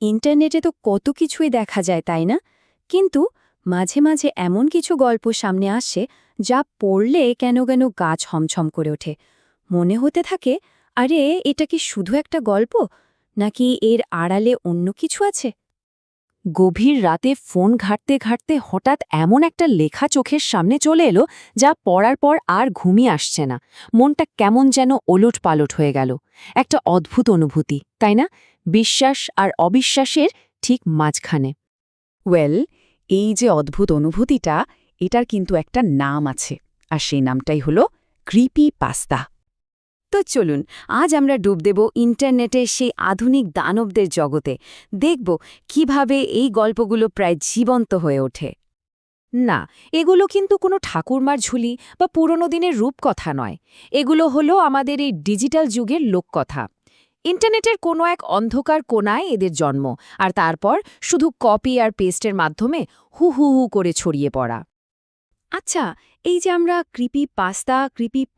ইন্টারনেটে তো কত কিছুই দেখা যায় তাই না? কিন্তু মাঝে মাঝে এমন কিছু গল্প সামনে আসে যা পড়লে কেন কেন গা ছমছম করে ওঠে। মনে হতে থাকে, আরে এটা কি শুধু একটা গল্প, নাকি এর আড়ালে অন্য কিছু আছে? গভীর রাতে ফোন ঘাঁটতে ঘাঁটতে হঠাৎ এমন একটা লেখা চোখের সামনে চলে এলো যা পড়ার পর আর ঘুমিয়ে আসছে না। মনটা কেমন যেন ওলট পালট হয়ে গেল। একটা অদ্ভুত অনুভূতি, তাই না? বিশ্বাস আর অবিশ্বাসের ঠিক মাঝখানে। ওয়েল, এই যে অদ্ভুত অনুভূতিটা, এটার কিন্তু একটা নাম আছে, আর সেই নামটাই হলো ক্রিপি পাস্তা। তো চলুন আজ আমরা ডুব দেব ইন্টারনেটের সেই আধুনিক দানবদের জগতে। দেখব কিভাবে এই গল্পগুলো প্রায় জীবন্ত হয়ে ওঠে। না, এগুলো কিন্তু কোনো ঠাকুরমার ঝুলি বা পুরনো দিনের রূপকথা নয়। এগুলো হলো আমাদের এই ডিজিটাল যুগের লোককথা। ইন্টারনেটের কোনো এক অন্ধকার কোণায় এদের জন্ম, আর তারপর শুধু কপি আর পেস্টের মাধ্যমে হু হু হু করে ছড়িয়ে পড়া। আচ্ছা, এই যে আমরা কৃপি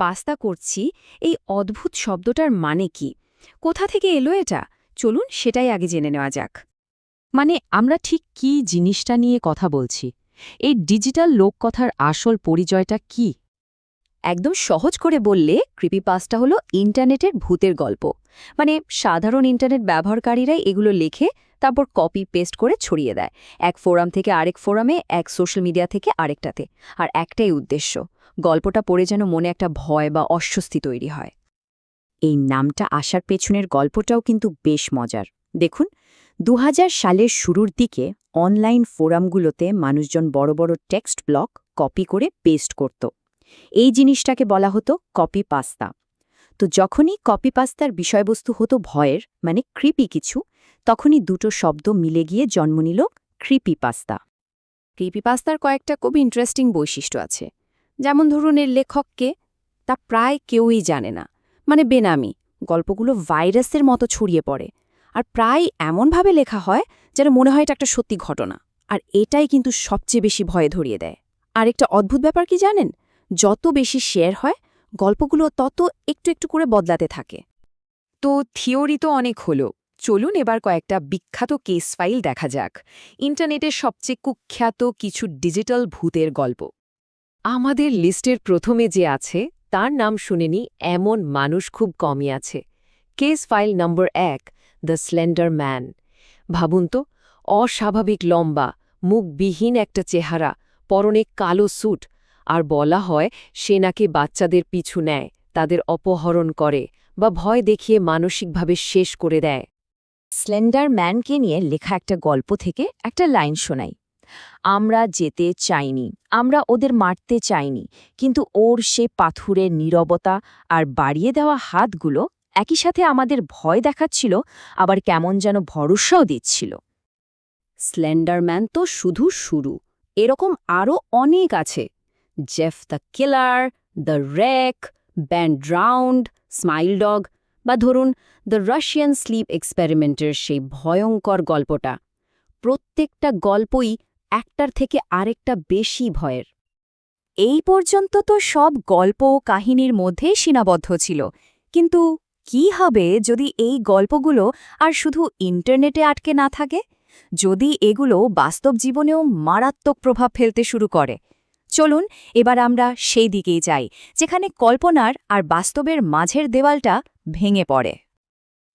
পাস্তা করছি, এই অদ্ভুত শব্দটার মানে কি? কোথা থেকে এলো এটা? চলুন সেটাই আগে জেনে নেওয়া যাক। মানে আমরা ঠিক কী জিনিসটা নিয়ে কথা বলছি? এই ডিজিটাল লোককথার আসল পরিচয়টা কি? একদম সহজ করে বললে ক্রিপিপাস্টা হলো ইন্টারনেটের ভূতের গল্প। মানে সাধারণ ইন্টারনেট ব্যবহারকারীরাই এগুলো লেখে, তারপর কপি পেস্ট করে ছড়িয়ে দেয় এক ফোরাম থেকে আরেক ফোরামে, এক সোশ্যাল মিডিয়া থেকে আরেকটাতে। আর একটাই উদ্দেশ্য, গল্পটা পড়ে যেন মনে একটা ভয় বা অস্বস্তি তৈরি হয়। এই নামটা আসার পেছনের গল্পটাও কিন্তু বেশ মজার। দেখুন, ২০০০ সালের শুরুর দিকে অনলাইন ফোরামগুলোতে মানুষজন বড় বড় টেক্সট ব্লক কপি করে পেস্ট করত। এই জিনিসটাকে বলা হতো কপি পাস্তা। তো যখনই কপি পাস্তার বিষয়বস্তু হতো ভয়ের, মানে ক্রিপি কিছু, তখনই দুটো শব্দ মিলে গিয়ে জন্ম নিল ক্রিপি পাস্তা। ক্রিপি পাস্তার কয়েকটা খুব ইন্টারেস্টিং বৈশিষ্ট্য আছে। যেমন ধরুন, এর লেখককে তা প্রায় কেউই জানে না। মানে বেনামি, গল্পগুলো ভাইরাসের মতো ছড়িয়ে পড়ে, আর প্রায় এমনভাবে লেখা হয় যেন মনে হয় এটা একটা সত্যি ঘটনা। আর এটাই কিন্তু সবচেয়ে বেশি ভয়ে ধরিয়ে দেয়। আর একটা অদ্ভুত ব্যাপার কি জানেন? যত বেশি শেয়ার হয়, গল্পগুলো তত একটু একটু করে বদলাতে থাকে। তো থিওরি তো অনেক হলো। চলুন এবার কয়েকটা বিখ্যাত কেস ফাইল দেখা যাক। ইন্টারনেটের সবচেয়ে কুখ্যাত কিছু ডিজিটাল ভূতের গল্প। আমাদের লিস্টের প্রথমে যে আছে তার নাম শুনেনি এমন মানুষ খুব কমই আছে। Case file number ১, the slender man. ভাবুন তো, অস্বাভাবিক লম্বা, মুখবিহীন একটা চেহারা, পরনে কালো স্যুট, আর বলা হয় সে নাকি বাচ্চাদের পিছু নেয়, তাদের অপহরণ করে বা ভয় দেখিয়ে মানসিকভাবে শেষ করে দেয়। স্লেন্ডার ম্যানকে নিয়ে লেখা একটা গল্প থেকে একটা লাইন শোনাই। আমরা যেতে চাইনি, আমরা ওদের মারতে চাইনি, কিন্তু ওর সে পাথুরের নীরবতা আর বাড়িয়ে দেওয়া হাতগুলো একই সাথে আমাদের ভয় দেখাচ্ছিল, আবার কেমন যেন ভরসাও দিচ্ছিল। স্লেন্ডারম্যান তো শুধু শুরু, এরকম আরও অনেক আছে। Jeff the killer, the rake, band round, smile dog, বা ধরুন দ্য রাশিয়ান স্লিপ এক্সপেরিমেন্টের সেই ভয়ঙ্কর গল্পটা। প্রত্যেকটা গল্পই একটার থেকে আরেকটা বেশি ভয়ের। এই পর্যন্ত তো সব গল্প ও কাহিনীর মধ্যেই সীমাবদ্ধ ছিল, কিন্তু কি হবে যদি এই গল্পগুলো আর শুধু ইন্টারনেটে আটকে না থাকে? যদি এগুলো বাস্তব জীবনেও মারাত্মক প্রভাব ফেলতে শুরু করে? চলুন এবার আমরা সেই দিকেই যাই, যেখানে কল্পনার আর বাস্তবের মাঝের দেওয়ালটা ভেঙে পড়ে।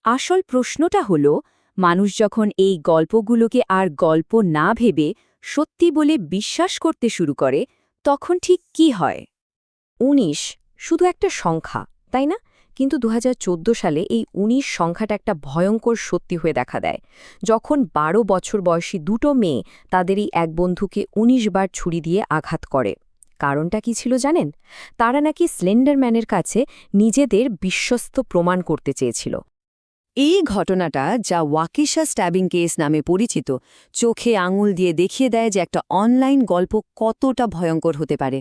আসল প্রশ্নটা হলো, মানুষ যখন এই গল্পগুলোকে আর গল্প না ভেবে সত্যি বলে বিশ্বাস করতে শুরু করে, তখন ঠিক কি হয়? ১৯ শুধু একটা সংখ্যা, তাই না? কিন্তু ২০১৪ সালে এই ১৯ সংখ্যাটা একটা ভয়ঙ্কর সত্যি হয়ে দেখা দেয়। যখন ১২ বছর বয়সী দুটো মেয়ে তাদেরই এক বন্ধুকে ১৯ বার ছুরি দিয়ে আঘাত করে। কারণটা কি ছিল জানেন? তারা নাকি স্লেন্ডারম্যানের কাছে নিজেদের বিশ্বস্ত প্রমাণ করতে চেয়েছিল। এই ঘটনাটা, যা ওয়াকিশা স্ট্যাবিং কেস নামে পরিচিত, চোখে আঙুল দিয়ে দেখিয়ে দেয় যে একটা অনলাইন গল্প কতটা ভয়ঙ্কর হতে পারে।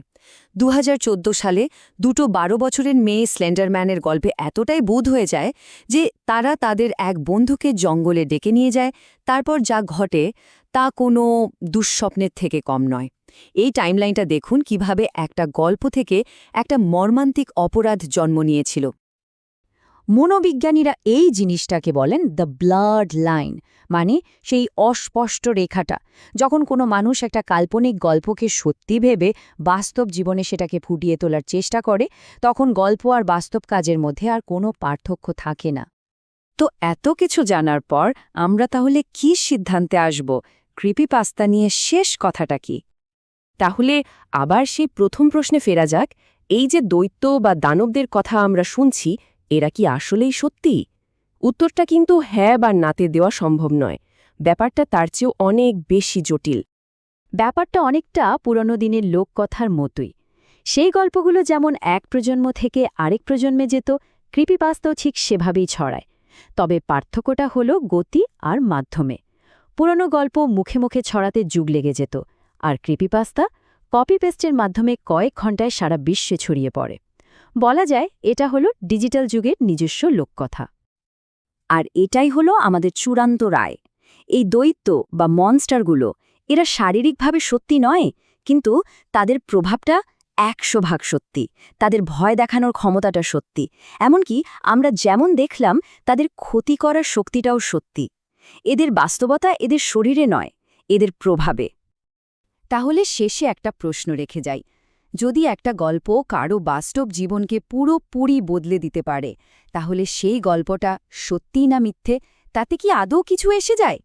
২০১৪ সালে দুটো ১২ বছরের মেয়ে স্লেন্ডারম্যানের গল্পে এতটাই বোধ হয়ে যায় যে তারা তাদের এক বন্ধুকে জঙ্গলে ডেকে নিয়ে যায়। তারপর যা ঘটে তা কোনো দুঃস্বপ্নের থেকে কম নয়। এই টাইমলাইনটা দেখুন, কিভাবে একটা গল্প থেকে একটা মর্মান্তিক অপরাধ জন্ম নিয়েছিল। মনোবিজ্ঞানীরা এই জিনিসটাকে বলেন দ্য ব্লাড লাইন, মানে সেই অস্পষ্ট রেখাটা। যখন কোনো মানুষ একটা কাল্পনিক গল্পকে সত্যি ভেবে বাস্তব জীবনে সেটাকে ফুটিয়ে তোলার চেষ্টা করে, তখন গল্প আর বাস্তব কাজের মধ্যে আর কোনো পার্থক্য থাকে না। তো এত কিছু জানার পর আমরা তাহলে কি সিদ্ধান্তে আসব? ক্রিপিপাস্তা নিয়ে শেষ কথাটা কি? তাহলে আবার সেই প্রথম প্রশ্নে ফেরা যাক, এই যে দৈত্য বা দানবদের কথা আমরা শুনছি, এরা কি আসলেই সত্যি? উত্তরটা কিন্তু হ্যাঁ বা নাতে দেওয়া সম্ভব নয়। ব্যাপারটা তার চেয়েও অনেক বেশি জটিল। ব্যাপারটা অনেকটা পুরনো দিনের লোককথার মতোই। সেই গল্পগুলো যেমন এক প্রজন্ম থেকে আরেক প্রজন্মে যেত, ক্রিপিপাস্তাও ঠিক সেভাবেই ছড়ায়। তবে পার্থক্যটা হলো গতি আর মাধ্যমে। পুরনো গল্প মুখে মুখে ছড়াতে যুগ লেগে যেত, আর ক্রিপিপাস্তা কপি পেস্টের মাধ্যমে কয়েক ঘণ্টায় সারা বিশ্বে ছড়িয়ে পড়ে। বলা যায় এটা হলো ডিজিটাল যুগের নিজস্ব লোককথা। আর এটাই হলো আমাদের চূড়ান্ত রায়। এই দৈত্য বা মনস্টারগুলো, এরা শারীরিকভাবে সত্যি নয়, কিন্তু তাদের প্রভাবটা 100% সত্যি। তাদের ভয় দেখানোর ক্ষমতাটা সত্যি। এমনকি আমরা যেমন দেখলাম, তাদের ক্ষতি করার শক্তিটাও সত্যি। এদের বাস্তবতা এদের শরীরে নয়, এদের প্রভাবে। তাহলে শেষে একটা প্রশ্ন রেখে যাই, যদি একটা গল্প কারো বাস্তব জীবনকে পুরোপুরি বদলে দিতে পারে, তাহলে সেই গল্পটা সত্যিই না মিথ্যে, তাতে কি আদৌ কিছু এসে যায়?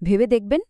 ভেবে দেখবেন।